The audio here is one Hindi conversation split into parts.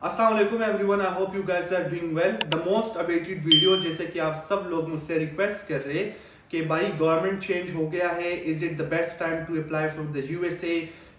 अस्सलाम वालेकुम everyone, I hope you guys are doing well. The most awaited video, जैसे कि आप सब लोग मुझसे रिक्वेस्ट कर रहे कि भाई गवर्नमेंट चेंज हो गया है, is it the best time to apply for the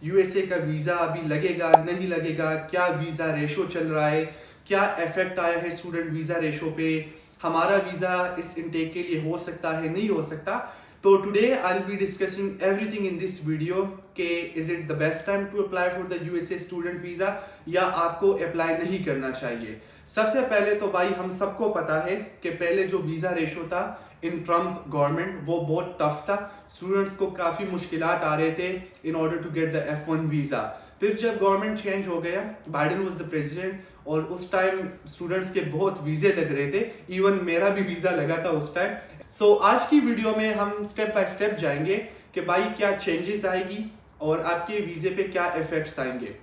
USA का वीज़ा अभी लगेगा नहीं लगेगा, क्या वीज़ा रेशो चल रहा है, क्या इफेक्ट आया है स्टूडेंट वीज़ा रेशो पे, हमारा वीज़ा इस इनटेक के लिए हो सकता है नहीं हो सकता। तो today I will be discussing everything in this video के is it the best time to apply for the USA student visa या आपको अप्लाई नहीं करना चाहिए। सबसे पहले तो भाई हम सबको पता है कि पहले जो वीज़ा रेशो था इन ट्रम्प गवर्नमेंट वो बहुत टफ था, स्टूडेंट्स को काफ़ी मुश्किलात आ रहे थे in order to get the F1 visa. फिर जब गवर्नमेंट चेंज हो गया, बाइडेन वाज द प्रेसिडेंट और उस टाइम स्टूडेंट्स के बहुत वीज़े लग रहे थे, इवन मेरा भी वीज़ा लगा था उस टाइम। सो आज की वीडियो में हम स्टेप बाय स्टेप जाएंगे कि भाई क्या चेंजेस आएगी और आपके वीज़े पे क्या इफेक्ट्स आएंगे।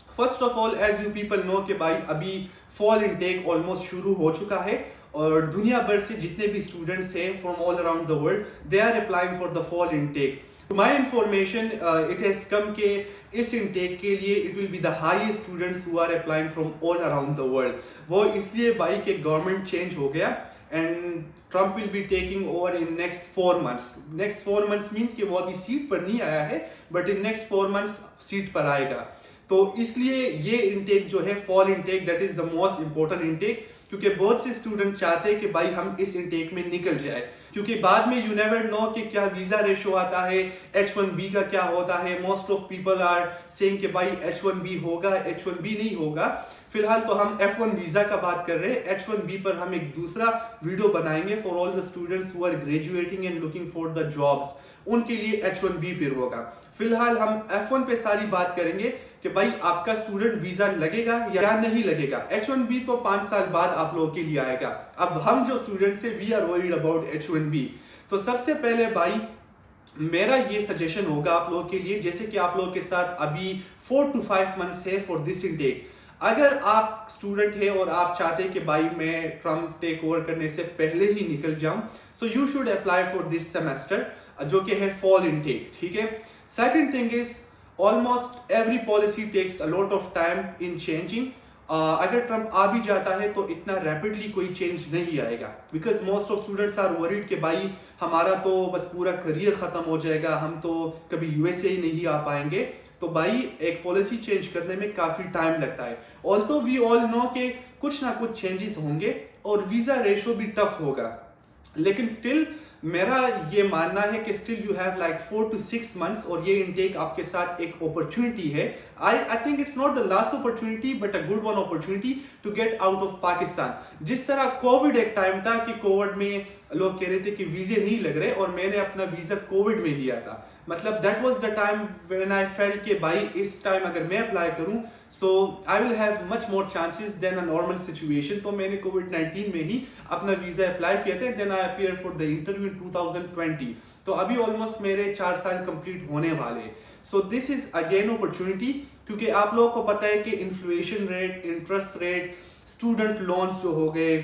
First of all, as you people know कि भाई अभी फॉल इनटेक ऑलमोस्ट शुरू हो चुका है और दुनिया भर से जितने भी स्टूडेंट्स हैं from all around the world they are applying for the fall intake. To my information it has come के इस इनटेक के लिए it will be the highest students who are applying from all around the world. वो इसलिए भाई कि गवर्नमेंट चेंज हो गया and Trump will be taking over in next 4 months. Next 4 months means कि वो अभी सीट पर नहीं आया है but in next 4 months seat पर आएगा। तो इसलिए ये इनटेक जो है fall intake that is the most important intake, क्योंकि बहुत से स्टूडेंट चाहते हैं कि भाई हम इस इनटेक में निकल जाए, क्योंकि बाद में यू नेवर नो कि क्या वीजा रेशो आता है, H1B का क्या होता है। Most of people are saying कि भाई H1B होगा, H1B नहीं होगा। फिलहाल तो हम F1 वीजा का बात कर रहे हैं, H1B पर हम एक दूसरा वीडियो बनाएंगे for all the students who are graduating and looking for the jobs, उनके लिए H1B फिर होगा। फिलहाल हम F1 पे सारी बात करेंगे कि भाई आपका स्टूडेंट वीजा लगेगा या नहीं लगेगा। H1B तो 5 साल बाद आप लोगों के लिए आएगा। अब हम जो स्टूडेंट्स है we are worried about H1B। तो सबसे पहले भाई मेरा ये सजेशन होगा आप लोगों के लिए, जैसे कि आप लोगों के साथ अभी 4 to 5 मंथ्स है फॉर दिस इनटेक। अगर आप स्टूडेंट है और आप चाहते हैं कि भाई मैं ट्रम्प टेक ओवर करने से पहले ही निकल जाऊं, so you should apply for this semester जो कि है फॉल इनटेक, ठीक है। Second thing is almost every policy takes a lot of time in changing. अगर ट्रम्प आ भी जाता है तो इतना रैपिडली कोई चेंज नहीं आएगा, because most of students are worried कि भाई हमारा तो बस पूरा करियर खत्म हो जाएगा, हम तो कभी यूएसए ही नहीं आ पाएंगे। तो भाई एक पॉलिसी चेंज करने में काफी टाइम लगता है। ऑल्दो वी ऑल नो कि कुछ ना कुछ चेंजेस होंगे और वीजा रेशो भी टफ होगा, लेकिन स्टिल मेरा ये मानना है कि still you have like 4 to 6 months और ये इनटेक आपके साथ एक अपॉर्चुनिटी है। I think it's not the last opportunity but a good one opportunity to get out of Pakistan. जिस तरह कोविड एक टाइम था कि कोविड में लोग कह रहे थे कि वीजे नहीं लग रहे और मैंने अपना वीजा कोविड में लिया था, मतलब that was the time when I felt कि भाई इस टाइम अगर मैं अप्लाई करूं so I will have much more chances than a normal situation. तो मैंने कोविड-19 में ही अपना वीजा अप्लाई किया था, then I appear for the interview in 2020। तो अभी ऑलमोस्ट मेरे 4 साल कंप्लीट होने वाले। सो दिस इज अगेन अपॉर्चुनिटी, क्योंकि आप लोगों को पता है कि inflation rate, interest rate, student loans जो हो गए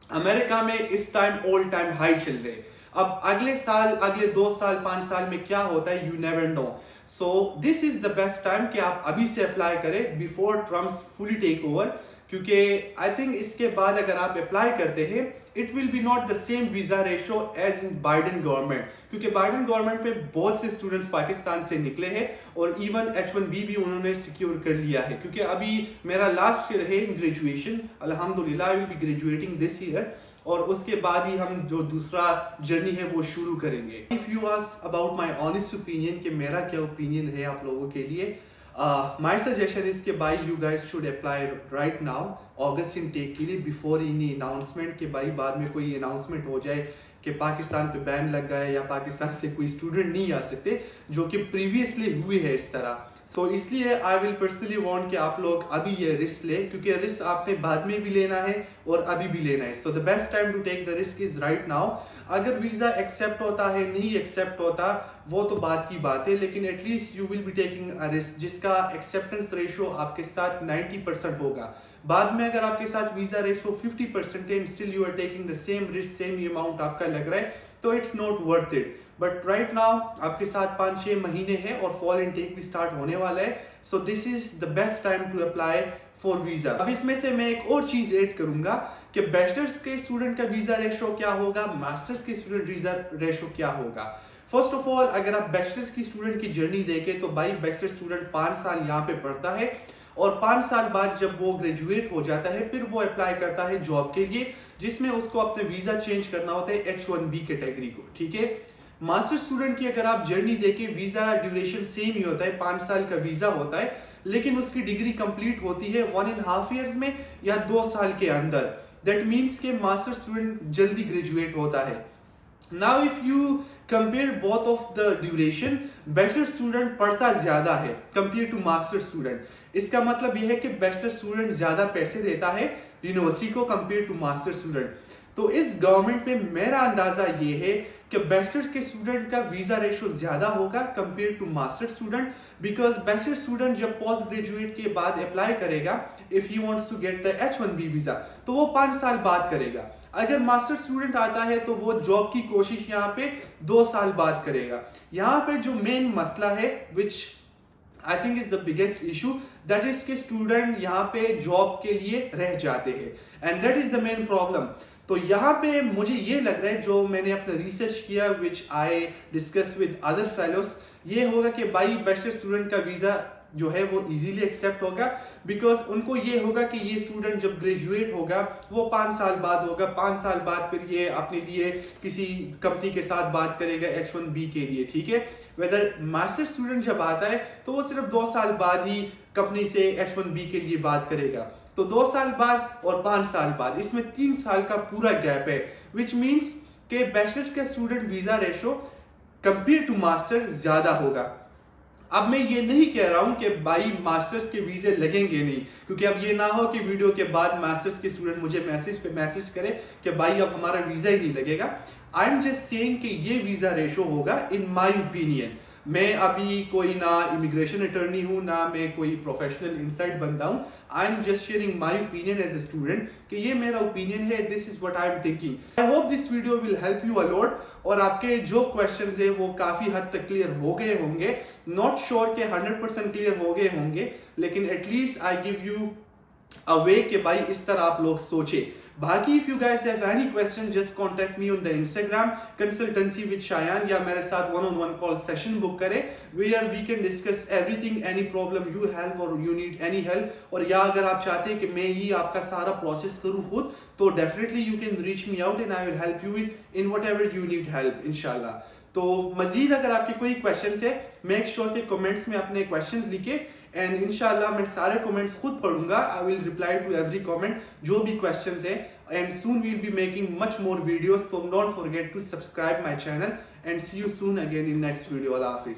अमेरिका में इस टाइम ऑल टाइम हाई चल रहे। अब अगले साल, अगले 2 साल 5 साल में क्या होता है you never know. So this is the best time कि आप अभी से अप्लाई करें before Trump fully take over, क्योंकि आई थिंक इसके बाद अगर आप अप्लाई करते हैं it will be not the same visa ratio as in Biden government, क्योंकि बाइडेन गवर्नमेंट पे बहुत से स्टूडेंट्स पाकिस्तान से निकले हैं और इवन H1B भी उन्होंने सिक्योर कर लिया है। क्योंकि अभी मेरा लास्ट ईयर है इन ग्रेजुएशन, अल्हम्दुलिल्लाह आई will B graduating this year और उसके बाद ही हम जो दूसरा जर्नी है वो शुरू करेंगे। If you ask about my honest opinion कि मेरा क्या ओपिनियन है आप लोगों के लिए, माय सजेशन इज कि भाई you guys should apply right now August intake के लिए बिफोर एनी अनाउंसमेंट, कि भाई बाद में कोई अनाउंसमेंट हो जाए कि पाकिस्तान पे बैन लग गया है या पाकिस्तान से कोई स्टूडेंट नहीं आ सकते, जो कि प्रीवियसली हुए है इस तरह। सो इसलिए आई विल पर्सनली वांट कि आप लोग अभी ये रिस्क ले, क्योंकि रिस्क आपने बाद में भी लेना है और अभी भी लेना है। So the best time to take the risk is right now. अगर वीजा एक्सेप्ट होता है नहीं एक्सेप्ट होता वो तो बात की बात है, लेकिन at least you will be taking a risk जिसका एक्सेप्टेंस रेशो आपके साथ 90% होगा। बाद में अगर आपके साथ वीजा रेशो 50% है, still you are taking the same risk, same amount आपका लग रहा है, तो it's not worth it. But right now आपके साथ 5-6 महीने हैं और फॉल इनटेक भी स्टार्ट होने वाला है। So this is the best time to apply for visa. अब इसमें से मैं एक और चीज ऐड करूंगा कि बैचलर्स के स्टूडेंट का वीजा रेशो क्या होगा, मास्टर्स के स्टूडेंट वीजा रेशो क्या होगा। फर्स्ट ऑफ ऑल अगर आप बैचलर्स की स्टूडेंट की जर्नी देखें तो भाई बैचलर स्टूडेंट 5 साल यहाँ पे पढ़ता है और 5 साल बाद जब वो ग्रेजुएट हो जाता है फिर वो अप्लाई करता है जॉब के लिए, जिसमें उसको अपने वीजा चेंज करना होता है H1B कैटेगरी को, ठीक है। मास्टर स्टूडेंट की अगर आप जर्नी देखें, वीजा ड्यूरेशन सेम ही होता है, 5 साल का वीजा होता है, लेकिन उसकी डिग्री कंप्लीट होती है 1.5 ईयर्स में या 2 साल के अंदर। दैट मीन्स के मास्टर स्टूडेंट जल्दी ग्रेजुएट होता है। Now if you compare both of the duration, bachelor student पढ़ता ज्यादा है कंपेयर टू मास्टर स्टूडेंट। इसका मतलब यह है कि बैचलर स्टूडेंट ज्यादा पैसे देता है यूनिवर्सिटी को कंपेयर टू मास्टर स्टूडेंट। तो इस गवर्नमेंट में मेरा अंदाजा ये है कि बैचलर के स्टूडेंट का वीजा रेशो ज्यादा होगा compare to master student, because bachelor student जब पोस्ट ग्रेजुएट के बाद अप्लाई करेगा if he wants to get the H1B visa तो वो 5 साल बाद करेगा। अगर मास्टर स्टूडेंट आता है तो वो जॉब की कोशिश यहाँ पे 2 साल बाद करेगा। यहाँ पे जो मेन मसला है which I think is the biggest issue, that is के स्टूडेंट यहाँ पे जॉब के लिए रह जाते हैं and that is the main problem. तो यहाँ पे मुझे ये लग रहा है, जो मैंने अपना रिसर्च किया which I discuss with other fellows, ये होगा कि भाई बैचलर स्टूडेंट का वीजा जो है वो इजीली एक्सेप्ट होगा, बिकॉज उनको ये होगा कि ये स्टूडेंट जब ग्रेजुएट होगा वो 5 साल बाद होगा, 5 साल बाद फिर ये अपने लिए किसी कंपनी के साथ बात करेगा H1B के लिए, ठीक है। वेदर मास्टर स्टूडेंट जब आता है तो वो सिर्फ 2 साल बाद ही कंपनी से H1B के लिए बात करेगा। तो 2 साल बाद और 5 साल बाद, इसमें 3 साल का पूरा गैप है, विच मीन्स के बैचलर्स का student visa ratio compare to master ज्यादा होगा। अब मैं ये नहीं कह रहा हूं कि भाई मास्टर्स के वीजे लगेंगे नहीं, क्योंकि अब ये ना हो कि वीडियो के बाद मास्टर्स के स्टूडेंट मुझे मैसेज पे मैसेज करे कि भाई अब हमारा वीजा ही नहीं लगेगा। आई एम जस्ट सेइंग कि ये वीजा रेशो होगा इन माय ओपिनियन। मैं अभी कोई ना इमिग्रेशन अटर्नी हूं ना मैं कोई प्रोफेशनल इनसाइट बंदा हूं। I am just sharing my opinion as a student कि ये मेरा ओपिनियन है, this is what I am thinking. I hope this video will help you a lot और आपके जो क्वेश्चंस है वो काफी हद तक क्लियर हो गए होंगे। नॉट श्योर के 100% क्लियर हो गए होंगे, लेकिन at least I give you a way कि भाई इस तरह आप लोग सोचे। बाकी if you guys have any question just contact me on the Instagram consultancy with Shayan, या मेरे साथ 1-on-1 कॉल सेशन बुक करें where we can discuss everything, any problem you have or you need any help. और या अगर आप चाहते हैं कि मैं ही आपका सारा प्रोसेस करूं खुद, तो definitely you can reach me out and I will help you in whatever you need help इंशाल्लाह। तो मजीद अगर आपके कोई क्वेश्चंस है, मेक श्योर के कमेंट्स में अपने क्वेश्चंस लिखे एंड इंशाल्लाह मैं सारे कमेंट्स खुद पढ़ूंगा। I will reply to every comment जो भी क्वेश्चंस है, and soon we will be making much more videos. तो don't forget to subscribe my channel and see you soon again in next video. अल्लाह हाफिज।